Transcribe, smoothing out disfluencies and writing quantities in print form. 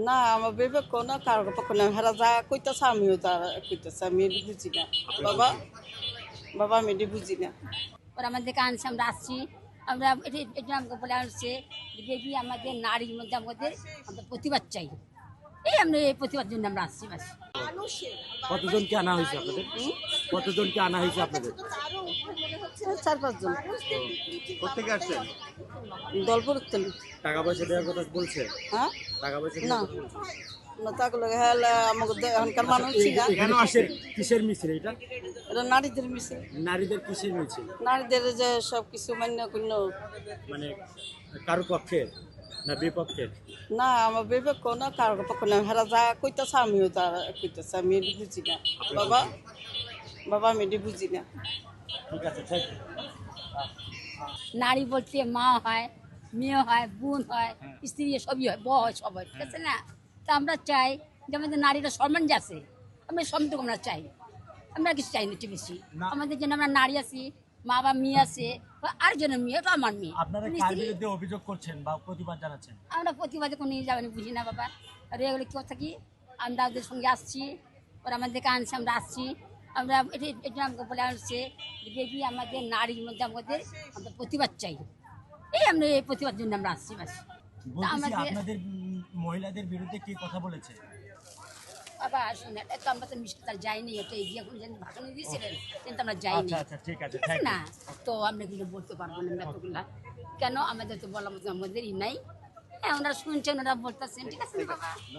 না আমার বিবেক না কারোর পক্ষ না হেরা যা কইতেছে আমিও তা কইতেছে আমি এটি বুঝি না বাবা বাবা আমি এটি বুঝি না ওরা আমাদেরকে আনছে আমরা আসছি আমরা এটা আমাকে বলে আসছে দেবী আমাদের নারীর মধ্যে আমাদের আমরা প্রতিবাদ চাই এই আমরা এই প্রতিবাদ জন্য আমরা আসছি বাস কতজনকে আনা হয়েছে আপনাদের? কতজনকে আনা হয়েছে আপনাদের? 4-5 জন কোথেকে আসছেন? দলপুর থেকে। টাকা পয়সা দেওয়ার কথা বলছে? হ্যাঁ টাকা পয়সা না দেওয়ার কথা বলছে? না তাগুলো হেলে আমাকে এখনকার মানুষ না কেন আসেন? কিসের মিছিল এটা? এটা নারীদের মিছিল নারীদের কিসের মিছিল? নারীদের যে সব কিছু মান্য কন্য মানে কারো পক্ষে না বিপক্ষে? না আমার বিবেক না কারোর পক্ষ না হেরা যা কইতেছে আমিও তা কইতেছে আমি এটি বুঝি না বাবা বাবা আমি এটি বুঝি না ঠিক আছে, থ্যাংক ইউ। নারী বলতে মা হয় মেয়ে হয় বোন হয় স্ত্রী সবই হয় বউ হয় সব হয় ঠিক আছে না তা আমরা চাই যে আমাদের নারীরা সম্মান যে আছে আমরা সম্মানটুকু আমরা চাই আমরা কিছু চাই না একটু বেশি আমাদের জন্য আমরা নারী আছি মা বা মেয়ে আছে বা আরেকজনের মেয়ে ওটা আমার মেয়ে আপনারা কার স্ত্রী বিরুদ্ধে অভিযোগ করছেন বা প্রতিবাদ জানাচ্ছেন? আমরা প্রতিবাদে কোনো নিয়ে যাবেন বুঝি না বাবা আর এগুলো কেউ থাকি আমরা ওদের সঙ্গে আসছি ওরা আমাদেরকে আনছে আমরা আসছি আমরা এটা আমাকে বলে আসছে দেবী আমাদের নারীর মধ্যে আমাদের আমরা প্রতিবাদ চাই এই আমরা এই প্রতিবাদ জন্য আমরা আসছি বাস বলতেছি আপনাদের মহিলাদের বিরুদ্ধে কি কথা বলেছে? বাবা আসুন এটা তো আমরা তো মিষ্টি তার যাইনি এটা এগিয়ে কোনো জানি ভাষণ দিয়েছিলেন কিন্তু আমরা যাইনি আচ্ছা ঠিক আছে, ঠিক আছে না তো আমরা কিন্তু বলতে পারবো না আমরা এতগুলা কেন আমাদের তো বলার মতো আমাদের নাই হ্যাঁ ওনারা শুনছেন ওনারা বলতেছেন ঠিক আছে না বাবা